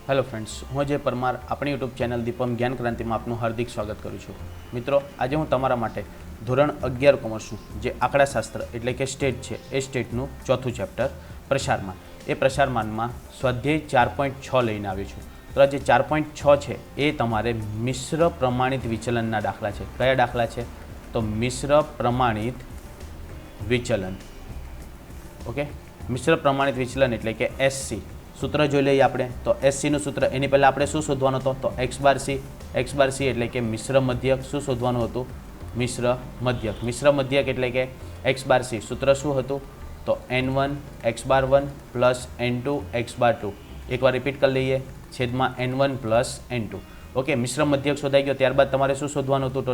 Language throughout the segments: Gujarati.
हेलो फ्रेंड्स, હું અજય પરમાર આપણી યુટ્યુબ ચેનલ દીપમ જ્ઞાન ક્રાંતિમાં આપનું હાર્દિક સ્વાગત કરું છું। મિત્રો, આજે હું તમારા માટે ધોરણ 11 કોમર્સનું જે આંકડાશાસ્ત્ર એટલે કે સ્ટેટ છે એ સ્ટેટનું ચોથું ચેપ્ટર પ્રસારમાન, એ પ્રસારમાનમાં સ્વાધ્યાય 4.6 લઈને આવ્યો છું। તો આ જે 4.6 છે એ તમારે મિશ્ર પ્રમાણિત વિચલનના દાખલા છે। કયા દાખલા છે? તો મિશ્ર પ્રમાણિત વિચલન। ઓકે, મિશ્ર પ્રમાણિત વિચલન એટલે કે એસસી सूत्र जो लीए आपणे। तो एससी નું सूत्र एनी पहला आपणे शुं शोधवानुं हतुं? तो एक्स बार सी एटले के मिश्र मध्यक। शुं शोधवानुं हतुं? मिश्र मध्यक। मिश्र मध्यक एटले के एक्स बार सी सूत्र शुं हतुं? तो n1 एक्स बार 1 प्लस n2 एक्स बार 2। एक बार रिपीट कर लीए, छेदमां n1 प्लस n2। ओके, मिश्र मध्यक शोधाई गयो। त्यारबाद तमारे शुं शोधवानुं हतुं? तो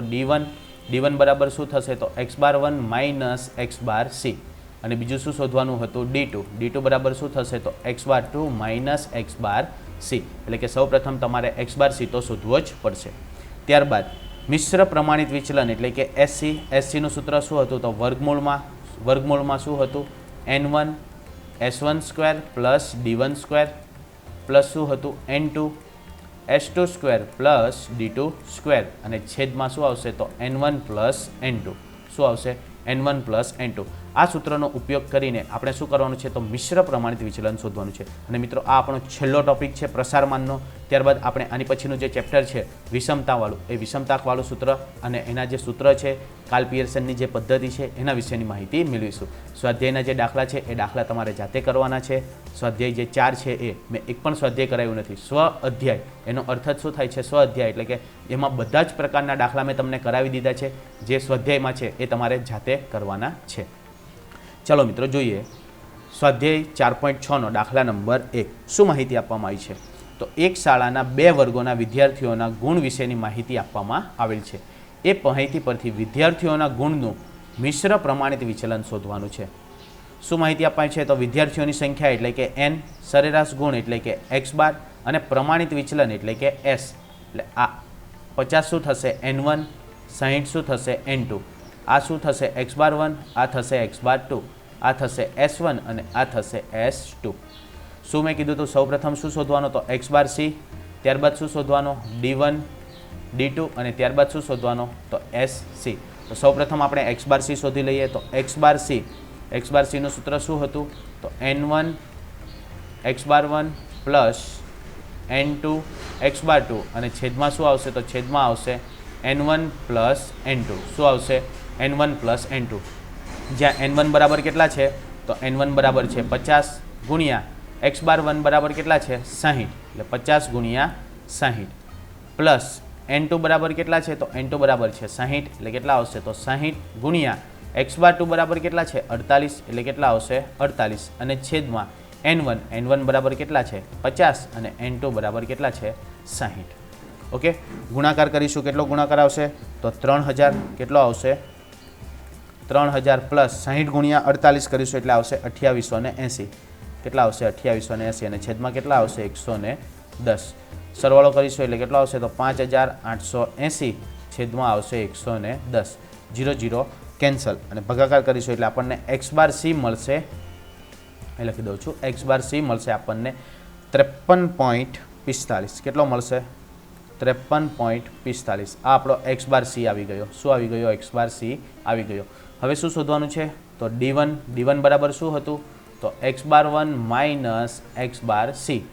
d1 बराबर शुं थशे? तो एक्स बार 1 माइनस एक्स बार सी। અને બીજું શું શોધવાનું હતું? d2 બરાબર શું થશે? તો x બાર 2 માઇનસ એક્સ બાર સી। એટલે કે સૌ પ્રથમ તમારે એક્સ બાર સી તો શોધવો જ પડશે। ત્યારબાદ મિશ્ર પ્રમાણિત વિચલન એટલે કે એસસીનું સૂત્ર શું હતું? તો વર્ગમૂળમાં શું હતું? n1 s1 square plus d1 square plus શું હતું? n2 s2 square plus d2 square અને છેદમાં શું આવશે? તો n1 પ્લસ n2। શું આવશે? n1 plus n2। આ સૂત્રનો ઉપયોગ કરીને આપણે શું કરવાનું છે? તો મિશ્ર પ્રમાણિત વિચલન શોધવાનું છે। અને મિત્રો, આ આપણો છેલ્લો ટોપિક છે પ્રસારમાનનો। ત્યારબાદ આપણે આની પછીનું જે ચેપ્ટર છે વિષમતાવાળું, એ વિષમતાવાળું સૂત્ર અને એના જે સૂત્ર છે, કાર્લ પિયર્સનની જે પદ્ધતિ છે એના વિશેની માહિતી મેળવીશું। સ્વાધ્યાયના જે દાખલા છે એ દાખલા તમારે જાતે કરવાના છે। સ્વાધ્યાય જે 4 છે એ મેં એક પણ સ્વાધ્યાય કરાવ્યું નથી। સ્વ અધ્યાય એનો અર્થ જ શું થાય છે? સ્વ અધ્યાય એટલે કે એમાં બધા જ પ્રકારના દાખલા મેં તમને કરાવી દીધા છે। જે સ્વાધ્યાયમાં છે એ તમારે જાતે કરવાના છે। चलो मित्रों, જોઈએ સ્વાધ્યાય 4.6 દાખલા નંબર 1। શું માહિતી આપવામાં આવી છે? તો એક શાળાના 2 વર્ગોના વિદ્યાર્થીઓના ગુણ વિશેની માહિતી આપવામાં આવેલ છે। એ માહિતી પરથી વિદ્યાર્થીઓના ગુણનું મિશ્ર પ્રમાણિત વિચલન શોધવાનું છે। શું માહિતી આપવામાં છે? તો વિદ્યાર્થીઓની સંખ્યા એટલે કે n, સરેરાશ ગુણ એટલે કે x બાર અને પ્રમાણિત વિચલન એટલે કે s। એટલે આ 50 શું થશે? n1, 60 શું થશે? n2। આ શું થશે? x બાર 1, આ થશે x બાર 2, આ થશે s1 અને આ થશે s2। શું મેં કીધું હતું? સૌપ્રથમ શું શોધવાનો? તો x બાર c, ત્યારબાદ શું શોધવાનો? d1 d2 અને ત્યારબાદ શું શોધવાનો? તો sc। તો સૌપ્રથમ આપણે x બાર c શોધી લઈએ। તો x બાર c નું સૂત્ર શું હતું? તો n1 x બાર 1 પ્લસ n2 x બાર 2 અને છેદમાં શું આવશે? તો છેદમાં આવશે n1 પ્લસ n2। શું આવશે? n1 plus n2। જ્યાં n1 બરાબર કેટલા છે? તો n1 બરાબર છે 50 ગુણ્યા x બાર 1 બરાબર કેટલા છે? 60। એટલે 50 ગુણ્યા 60 પ્લસ n2 બરાબર કેટલા છે? તો n2 બરાબર છે 60। એટલે કેટલા આવશે? તો 60 ગુણ્યા x બાર 2 બરાબર કેટલા છે? 48। એટલે કેટલા આવશે? 48 અને છેદમાં n1 બરાબર કેટલા છે? 50 અને n2 બરાબર કેટલા છે? 60। ઓકે, ગુણાકાર કરીશું। કેટલો ગુણાકાર આવશે? તો 3000। કેટલો આવશે? 3000 પ્લસ 60 ગુણ્યા 48 કરીશું એટલે આવશે 2880। કેટલા આવશે? 2880 અને છેદમાં કેટલા આવશે? 110। સરવાળો કરીશું એટલે કેટલો આવશે? તો 5880 છેદમાં આવશે 110। 0 0 કેન્સલ અને ભાગાકાર કરીશું એટલે આપણને x બાર c મળશે। એ લખી દઉં છું, x બાર c મળશે આપણને 53.45। કેટલો મળશે? 53.45। આ આપણો x બાર c આવી ગયો। શું આવી ગયો? x બાર c આવી ગયો। હવે શું શોધવાનું છે? તો d1 બરાબર શું હતું? તો x બાર 1 માઇનસ x બાર c।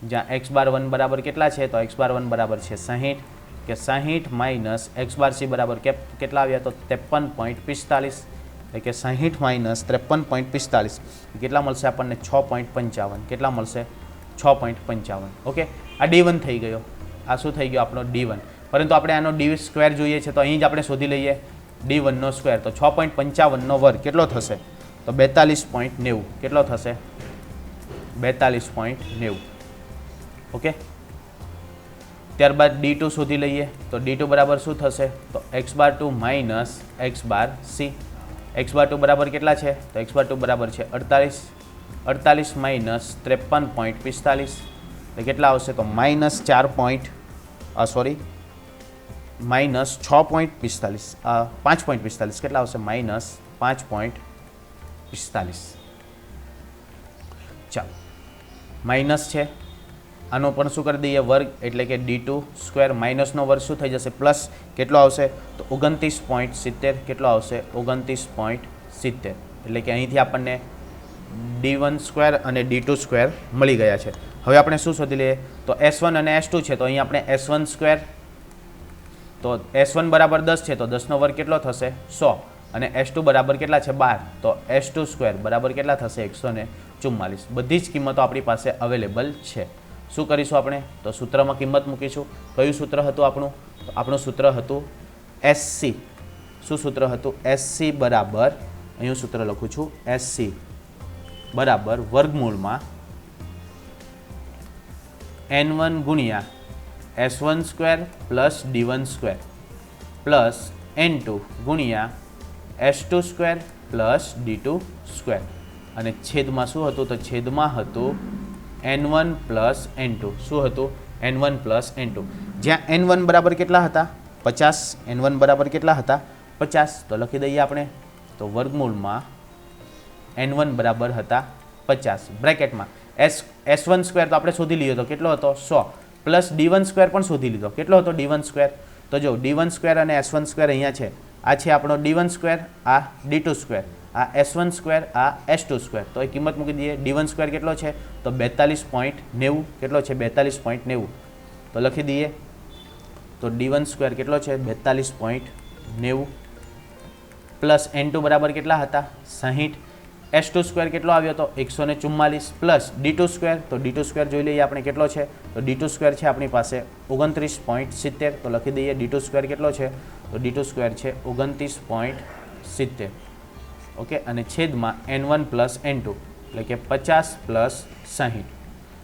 જ્યાં x બાર 1 બરાબર કેટલા છે? તો x બાર 1 બરાબર છે 60 કે 60 માઇનસ x બાર c બરાબર કેટલા આવ્યા? તો 53.45। એટલે કે 60 માઇનસ 53.45 કેટલા મળશે આપણને? 6.55। કેટલા મળશે? 6.55। ઓકે, આ d1 થઈ ગયો। આ શું થઈ ગયો? આપણો d1। પરંતુ આપણે આનો d સ્ક્વેર જોઈએ છે તો અહીં જ આપણે શોધી લઈએ d1 નો સ્ક્વેર। તો 6.55 નો વર્ગ કેટલો થશે? તો 42.90। કેટલો થશે? 42.90। ઓકે, ત્યારબાદ d2 શોધી લઈએ। તો d2 બરાબર શું થશે? તો x બાર 2 માઇનસ x બાર c। x બાર 2 બરાબર કેટલા છે? તો x બાર 2 બરાબર છે 48। 48 માઇનસ 53.45 એટલે કેટલા આવશે? તો માઇનસ માઇનસ 6.45 5.45 કેટલા આવશે? માઇનસ 5.45। ચાલો, માઇનસ છે આનો પણ શું કરી દઈએ વર્ગ, એટલે કે d2 સ્ક્વેર માઇનસનો વર્ગ શું થઈ જશે પ્લસ કેટલો આવશે તો 29.70 કેટલો આવશે 29.70, એટલે કે અહીંથી આપણને d1 સ્ક્વેર અને d2 સ્ક્વેર મળી ગયા છે. હવે આપણે શું શોધી લઈએ તો s1 અને s2 છે, તો અહીં આપણે s1 સ્ક્વેર, તો s1 બરાબર 10 છે તો 10નો વર્ગ કેટલો થશે 100, અને s2 બરાબર કેટલા છે 12, તો s2 સ્ક્વેર બરાબર કેટલા થશે 144. બધી જ કિંમતો આપણી પાસે અવેલેબલ છે. શું કરીશું આપણે તો સૂત્રમાં કિંમત મૂકીશું. કયું સૂત્ર હતું આપણું તો આપણું સૂત્ર હતું SC. શું સૂત્ર હતું SC બરાબર, અહીં સૂત્ર લખું છું SC બરાબર વર્ગમૂળમાં n1 ગુણ્યા s1 square plus d1 square plus n2 ગુણ્યા s2 square plus d2 square, અને છેદમાં શું હતું તો છેદમાં હતું n1 પ્લસ n2. શું હતું n1 પ્લસ n2, જ્યાં n1 બરાબર કેટલા હતા 50, n1 બરાબર કેટલા હતા 50, તો લખી દઈએ આપણે તો વર્ગમૂળમાં n1 બરાબર હતા 50, બ્રેકેટમાં s1 સ્ક્વેર તો આપણે શોધી લીધો તો કેટલો હતો 100, પ્લસ d1 સ્ક્વેર પણ શોધી લીધો, કેટલો હતો d1 સ્ક્વેર તો જો d1 સ્ક્વેર અને s1 સ્ક્વેર અહીંયા છે, આ છે આપણો d1 સ્ક્વેર, આ d2 સ્ક્વેર, આ s1 સ્ક્વેર, આ s2 સ્ક્વેર, તો એ કિંમત મૂકી દઈએ. d1 સ્ક્વેર કેટલો છે તો 42.90, કેટલો છે 42.90, તો લખી દઈએ તો d1 સ્ક્વેર કેટલો છે 42.90 પ્લસ n2 બરાબર કેટલા હતા 60, s2 સ્ક્વેર કેટલો આવ્યો તો 144 પ્લસ d2 સ્ક્વેર, તો d2 સ્ક્વેર જોઈ લઈએ આપણે કેટલો છે તો d2 સ્ક્વેર છે આપણી પાસે 29.70, તો લખી દઈએ d2 સ્ક્વેર કેટલો છે તો d2 સ્ક્વેર છે 29.70. ઓકે, અને છેદમાં n1 પ્લસ n2 એટલે કે 50 પ્લસ 60.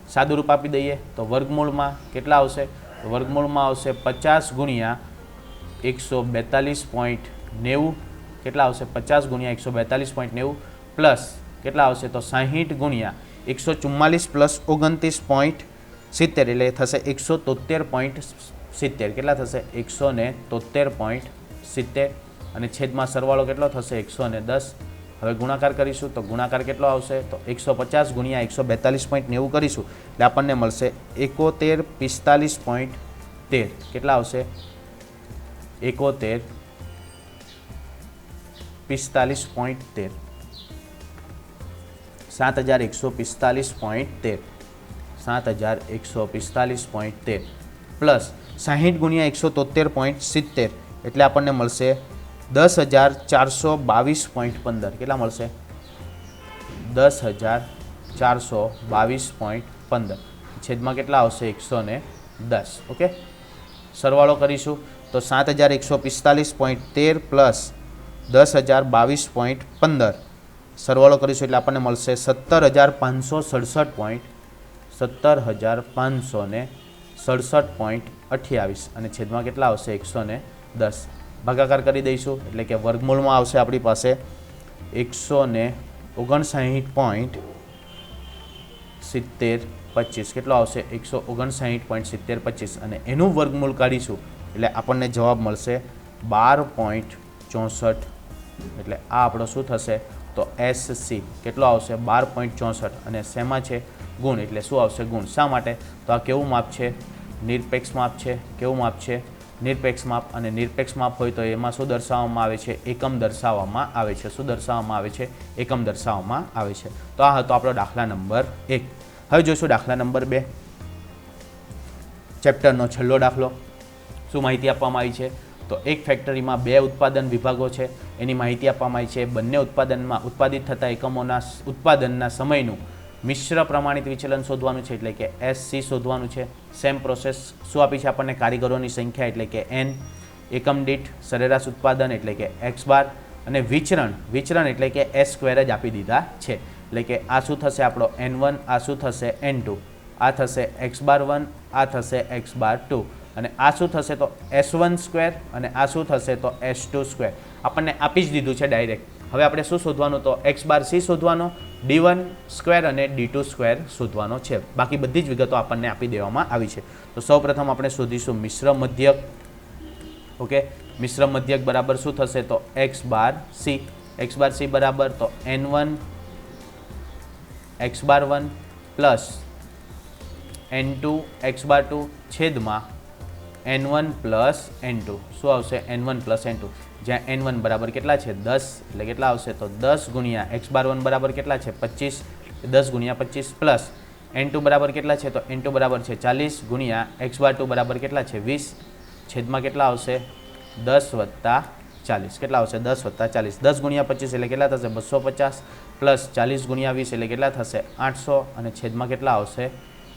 સાદું રૂપ આપી દઈએ તો વર્ગમૂળમાં કેટલા આવશે તો વર્ગમૂળમાં આવશે 50 ગુણ્યા 142.90, કેટલા આવશે 50 ગુણ્યા 142.90 પ્લસ કેટલા આવશે તો 60 ગુણ્યા 144 પ્લસ 29.70 એટલે થશે 173.70, કેટલા થશે 173.70, અને છેદમાં સરવાળો કેટલો થશે 110. હવે ગુણાકાર કરીશું તો ગુણાકાર કેટલો આવશે તો 150 ગુણ્યા 142.90 કરીશું એટલે આપણને મળશે 7145.13, કેટલા આવશે 7145.13, 7145.13, 7145.13 પ્લસ 60 ગુણ્યા 173.70 એટલે આપણને મળશે 10,422.15, કેટલા મળશે 10,422.15, છેદમાં કેટલા આવશે 110. ઓકે, સરવાળો કરીશું તો 7145.13 પ્લસ 10,022.15 સરવાળો કરીશું એટલે આપણને મળશે 17,567.28, અને છેદમાં કેટલા આવશે 110. ભાગાકાર કરી દઈશું એટલે કે વર્ગમૂળમાં આવશે આપણી પાસે 159.7025, કેટલો આવશે 159.7025, અને એનું વર્ગમૂળ કાઢીશું એટલે આપણને જવાબ મળશે 12.64, એટલે આ આપણો શું થશે તો SC કેટલો આવશે 12.64, અને શેમાં છે ગુણ, એટલે શું આવશે ગુણ. શા માટે તો આ કેવું માપ છે નિરપેક્ષ માપ છે. કેવું માપ છે નિરપેક્ષ માપ, અને નિરપેક્ષ માપ હોય તો એમાં શું દર્શાવવામાં આવે છે એકમ દર્શાવવામાં આવે છે. શું દર્શાવવામાં આવે છે એકમ દર્શાવવામાં આવે છે. તો આ હતો આપણો દાખલા નંબર 1. હવે જોઈશું દાખલા નંબર 2, ચેપ્ટરનો છેલ્લો દાખલો. શું માહિતી આપવામાં આવી છે તો એક ફેક્ટરીમાં 2 ઉત્પાદન વિભાગો છે, એની માહિતી આપવામાં આવી છે. બંને ઉત્પાદનમાં ઉત્પાદિત થતા એકમોના ઉત્પાદનના સમયનું મિશ્ર પ્રમાણિત વિચલન શોધવાનું છે, એટલે કે SC શોધવાનું છે. સેમ પ્રોસેસ શું આપી છે આપણને કારીગરોની સંખ્યા એટલે કે n, એકમ દીઠ સરેરાશ ઉત્પાદન એટલે કે x બાર, અને વિચરણ એટલે કે s સ્ક્વેર જ આપી દીધા છે. એટલે કે આ શું થશે આપણો n1, આ શું થશે n2, આ થશે x બાર 1, આ થશે x બાર 2, અને આ શું થશે તો s1 સ્ક્વેર, અને આ શું થશે તો s2 સ્ક્વેર. આપણને આપી જ દીધું છે ડાયરેક્ટ. હવે આપણે શું શોધવાનું તો x બાર c શોધવાનો, d1 સ્ક્વેર અને d2 સ્ક્વેર શોધવાનો છે. બાકી બધી જ વિગતો આપણને આપી દેવામાં આવી છે. તો સૌપ્રથમ આપણે શોધીશું મિશ્ર મધ્યક. ઓકે, મિશ્ર મધ્યક બરાબર શું થશે તો x બાર c બરાબર તો n1 x બાર 1 પ્લસ n2 x બાર 2 છેદમાં n1 પ્લસ n2 શું આવશે n1 પ્લસ n2 જ્યાં n1 બરાબર કેટલા છે 10 એટલે કેટલા આવશે તો 10 ગુણ્યા x બાર 1 બરાબર કેટલા છે 25 10 ગુણ્યા 25 પ્લસ n2 બરાબર કેટલા છે તો n2 બરાબર છે 40 ગુણ્યા x બાર 2 બરાબર કેટલા છે 20 છેદમાં કેટલા આવશે 10 વત્તા 40 કેટલા આવશે 10 વત્તા 40 10 ગુણ્યા 25 એટલે કેટલા થશે 250 પ્લસ 40 ગુણ્યા 20 એટલે કેટલા થશે 800 અને છેદમાં કેટલા આવશે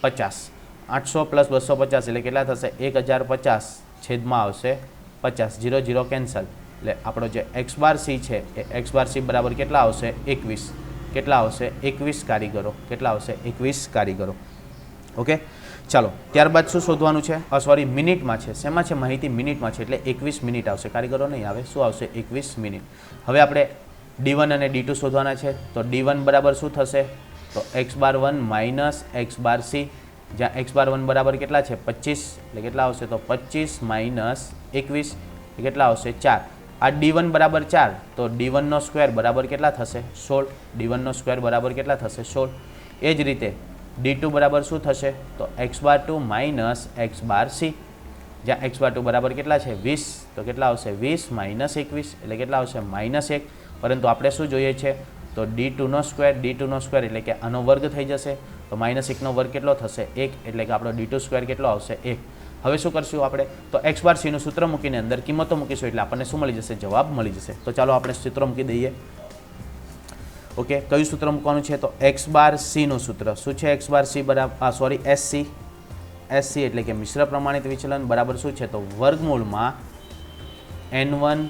50 800 પ્લસ 250 એટલે કેટલા થશે 1050 છેદમાં આવશે 50 0 0 કેન્સલ એટલે આપણો જે એક્સ બાર સી છે એ એક્સ બાર સી બરાબર કેટલા આવશે 21 કેટલા આવશે 21 કારીગરો કેટલા આવશે 21 કારીગરો ઓકે ચાલો ત્યારબાદ શું શોધવાનું છે સોરી મિનિટમાં છે શેમાં છે માહિતી મિનિટમાં છે એટલે 21 મિનિટ આવશે કારીગરો નહીં આવે શું આવશે 21 મિનિટ હવે આપણે D1 અને D2 શોધવાના છે તો D1 બરાબર શું થશે તો x બાર 1 માઇનસ એક્સ બાર સી જ્યાં x બાર 1 બરાબર કેટલા છે 25 એટલે કેટલા આવશે તો 25 માઇનસ 21 એટલે કેટલા આવશે 4 આ D1 બરાબર 4 તો D1 નો સ્ક્વેર બરાબર કેટલા થશે 16 D1 નો સ્ક્વેર બરાબર કેટલા થશે 16 એ જ રીતે D2 બરાબર શું થશે તો x બાર 2 માઇનસ એક્સ બાર સી જ્યાં x બાર 2 બરાબર કેટલા છે 20 તો કેટલા આવશે 20 માઇનસ 21 એટલે કેટલા આવશે -1 પરંતુ આપણે શું જોઈએ છે તો D2 નો સ્ક્વેર એટલે કે આનો વર્ગ થઈ જશે તો -1 નો વર્ગ કેટલો થશે 1 એટલે કે આપણો D2 સ્ક્વેર કેટલો આવશે 1 હવે શું કરશું આપણે તો x બાર સી નું સૂત્ર મૂકીને અંદર કિંમતો મૂકીશું એટલે આપણને શું મળી જશે જવાબ મળી જશે તો ચાલો આપણે સૂત્ર મૂકી દઈએ ઓકે કયું સૂત્ર મૂકવાનું છે તો x બાર સી નું સૂત્ર શું છે x બાર સી બરાબર સોરી SC એટલે કે મિશ્ર પ્રમાણિત વિચલન બરાબર શું છે તો વર્ગમૂળમાં n1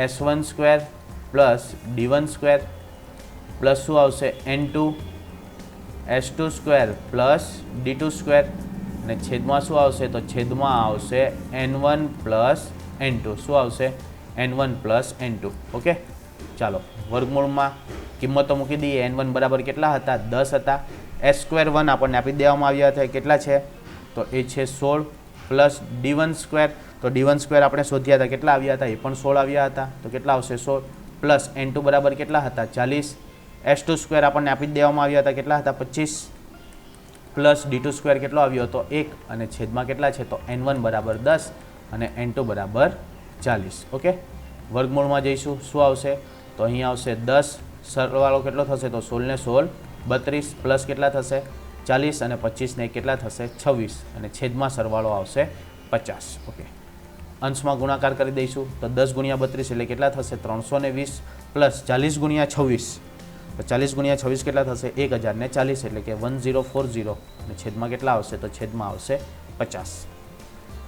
s1 square plus d1 square plus શું આવશે n2 s2 square plus d2 square અને છેદમાં શું આવશે તો છેદમાં આવશે n1 પ્લસ n2 શું આવશે n1 પ્લસ n2 ઓકે ચાલો વર્ગમૂળમાં કિંમતો મૂકી દઈએ n1 બરાબર કેટલા હતા 10 હતા s સ્ક્વેર 1 આપણને આપી દેવામાં આવ્યા હતા કેટલા છે તો એ છે 16 પ્લસ d1 સ્ક્વેર તો d1 સ્ક્વેર આપણે શોધ્યા હતા કેટલા આવ્યા હતા એ પણ 16 આવ્યા હતા તો કેટલા આવશે 16 પ્લસ n2 બરાબર કેટલા હતા 40 s2 સ્ક્વેર આપણને આપી દેવામાં આવ્યા હતા કેટલા હતા 25 પ્લસ d2 સ્ક્વેર કેટલો આવ્યો હતો 1 અને છેદમાં કેટલા છે તો n1 બરાબર 10 અને n2 બરાબર 40 ઓકે વર્ગમૂળમાં જઈશું શું આવશે તો અહીં આવશે 10 સરવાળો કેટલો થશે તો 16 ને 16 32 પ્લસ કેટલા થશે 40 અને 25 ને કેટલા થશે 26 અને છેદમાં સરવાળો આવશે 50 ઓકે અંશમાં ગુણાકાર કરી દઈશું તો 10 ગુણ્યા 32 એટલે કેટલા થશે 320 પ્લસ 40 ગુણ્યા 26 તો 40 ગુણ્યા 26 કેટલા થશે 1040 એટલે કે 1040 અને છેદમાં કેટલા આવશે તો છેદમાં આવશે 50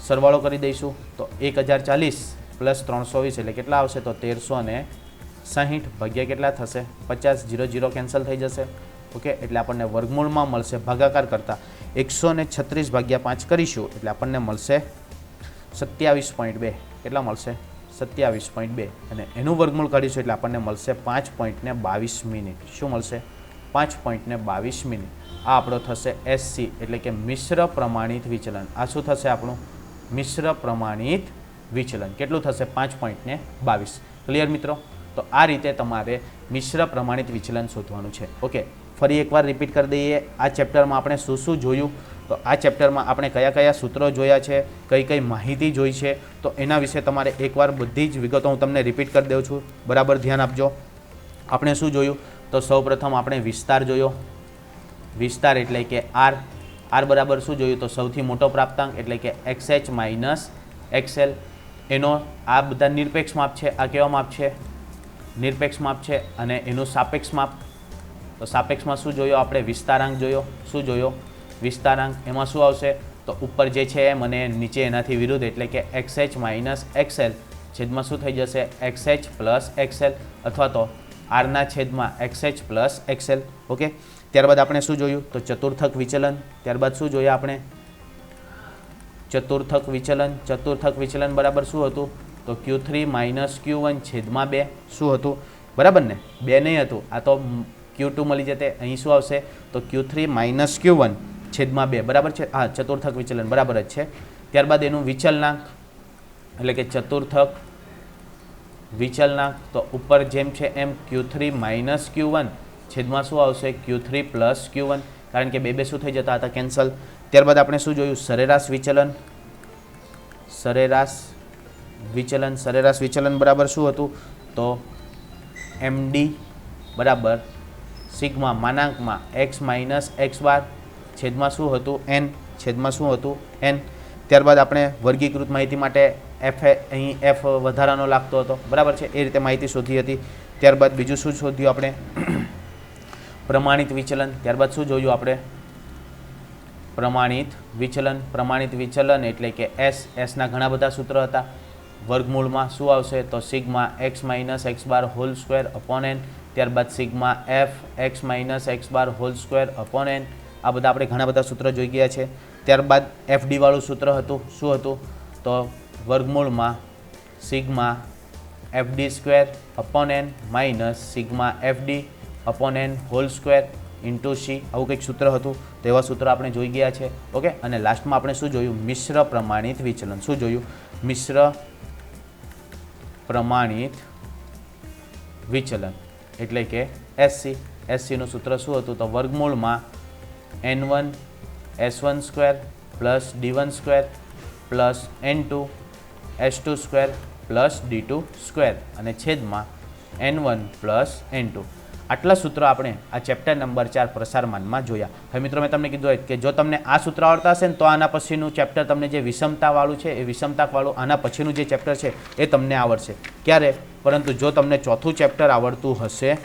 સરવાળો કરી દઈશું તો 1040 પ્લસ 320 એટલે કેટલા આવશે તો 1360 ભાગ્યા કેટલા થશે 50 0 0 કેન્સલ થઈ જશે ઓકે એટલે આપણને વર્ગમૂળમાં મળશે ભાગાકાર કરતાં 136 ભાગ્યા 5 કરીશું એટલે આપણને મળશે 27.2 કેટલા મળશે 27.2 અને એનું વર્ગમૂળ કાઢીશું એટલે આપણને મળશે 5.22 મિનિટ શું મળશે 5.22 મિનિટ આ આપણો થશે SC એટલે કે મિશ્ર પ્રમાણિત વિચલન આ શું થશે આપણું મિશ્ર પ્રમાણિત વિચલન કેટલું થશે 5.22 ક્લિયર મિત્રો તો આ રીતે તમારે મિશ્ર પ્રમાણિત વિચલન શોધવાનું છે ઓકે ફરી એકવાર રિપીટ કરી દઈએ આ ચેપ્ટરમાં આપણે શું શું જોયું તો આ ચેપ્ટરમાં આપણે કયા કયા સૂત્રો જોયા છે કઈ કઈ માહિતી જોઈ છે તો એના વિશે તમારે એકવાર બધી જ વિગતો હું તમને રિપીટ કરી દઉં છું બરાબર ધ્યાન આપજો આપણે શું જોયું તો સૌપ્રથમ આપણે વિસ્તાર જોયો વિસ્તાર એટલે કે r બરાબર શું જોયું તો સૌથી મોટો પ્રાપ્તાંક એટલે કે xh માઇનસ xl એનો આ બધા નિરપેક્ષ માપ છે આ કેવા માપ છે નિરપેક્ષ માપ છે અને એનું સાપેક્ષ માપ તો સાપેક્ષમાં શું જોયો આપણે વિસ્તારાંક જોયો શું જોયો વિસ્તારાંક એમાં શું આવશે તો ઉપર જે છે એમ અને નીચે એનાથી વિરુદ્ધ એટલે કે xh માઇનસ xl છેદમાં શું થઈ જશે xh પ્લસ xl અથવા તો આરના છેદમાં xh પ્લસ xl ઓકે ત્યારબાદ આપણે શું જોયું તો ચતુર્થક વિચલન ત્યારબાદ શું જોયા આપણે ચતુર્થક વિચલન બરાબર શું હતું તો q3 માઇનસ q1 છેદમાં 2 શું હતું બરાબર ને 2 નહીં હતું આ તો q2 મળી જતે અહીં શું આવશે તો q3 માઇનસ q1 છેદમાં 2 બરાબર છે હા ચતુર્થક વિચલન બરાબર જ છે ત્યારબાદ એનું વિચલનાંક એટલે કે ચતુર્થક વિચલનાંક તો ઉપર જેમ છે એમ q3 માઇનસ q1 છેદમાં શું આવશે q3 પ્લસ q1 કારણ કે બે બે શું થઈ જતા હતા? કેન્સલ. ત્યારબાદ આપણે શું જોયું? સરેરાશ વિચલન. સરેરાશ વિચલન બરાબર શું હતું? તો MD બરાબર સિગ્મા માનાંકમાં x માઇનસ x બાર છેદમાં શું હતું? n. છેદમાં શું હતું? n. ત્યારબાદ આપણે વર્ગીકૃત માહિતી માટે અહીં f વધારાનો લાગતો હતો, બરાબર છે, એ રીતે માહિતી શોધી હતી. ત્યારબાદ બીજું શું શોધ્યું આપણે? પ્રમાણિત વિચલન. ત્યારબાદ શું જોયું આપણે? પ્રમાણિત વિચલન એટલે કે એસના ઘણા બધા સૂત્ર હતા. વર્ગમૂળમાં શું આવશે? તો સિગ્મા x માઇનસ x બાર હોલ સ્ક્વેર અપોન n. ત્યારબાદ sigma f x minus x બાર હોલ સ્ક્વેર અપોન n. આ બધા આપણે ઘણા બધા સૂત્ર જોઈ ગયા છે. ત્યારબાદ FD વાળું સૂત્ર હતું. શું હતું? તો વર્ગમૂળમાં sigma FD square upon n minus sigma FD upon n whole square into C. આવું કંઈક સૂત્ર હતું. તો એવા સૂત્ર આપણે જોઈ ગયા છે. ઓકે. અને લાસ્ટમાં આપણે શું જોયું? મિશ્ર પ્રમાણિત વિચલન. શું જોયું? મિશ્ર પ્રમાણિત વિચલન એટલે કે SCનું સૂત્ર શું હતું? તો વર્ગમૂળમાં N1 S1 square plus D1 square plus N2 S2 square plus D2 square અને છેદમાં N1 પ્લસ N2. આટલા સૂત્રો આપણે આ ચેપ્ટર નંબર 4 પ્રસારમાનમાં જોયા. હવે મિત્રો મેં તમને કીધું કે જો તમને આ સૂત્ર આવડતા હશે ને તો આના પછીનું ચેપ્ટર તમને જે વિષમતાવાળું છે એ વિષમતાવાળું આના પછીનું જે ચેપ્ટર છે એ તમને આવડશે. ક્યારે? પરંતુ જો તમને ચોથું ચેપ્ટર આવડતું હશે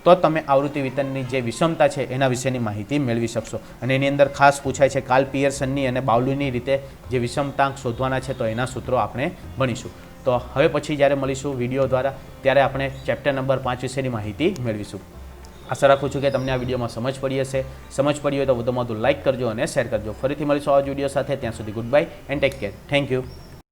તો તમે આવૃત્તિ વિતરણની જે વિષમતા છે એના વિશેની માહિતી મેળવી શકશો. અને એની અંદર ખાસ પૂછાય છે કાર્લ પિયર્સનની અને બાઉલીની રીતે જે વિષમતાંક શોધવાના છે તો એના સૂત્રો આપણે ભણીશું. તો હવે પછી જ્યારે મળીશું વિડીયો દ્વારા ત્યારે આપણે ચેપ્ટર નંબર 5 વિશેની માહિતી મેળવીશું. આશા રાખું છું કે તમને આ વિડીયોમાં સમજ પડી હશે. સમજ પડી હોય તો વધુમાં વધુ લાઇક કરજો અને શેર કરજો. ફરીથી મળીશું આ વિડીયો સાથે. ત્યાં સુધી good bye and take care. Thank you.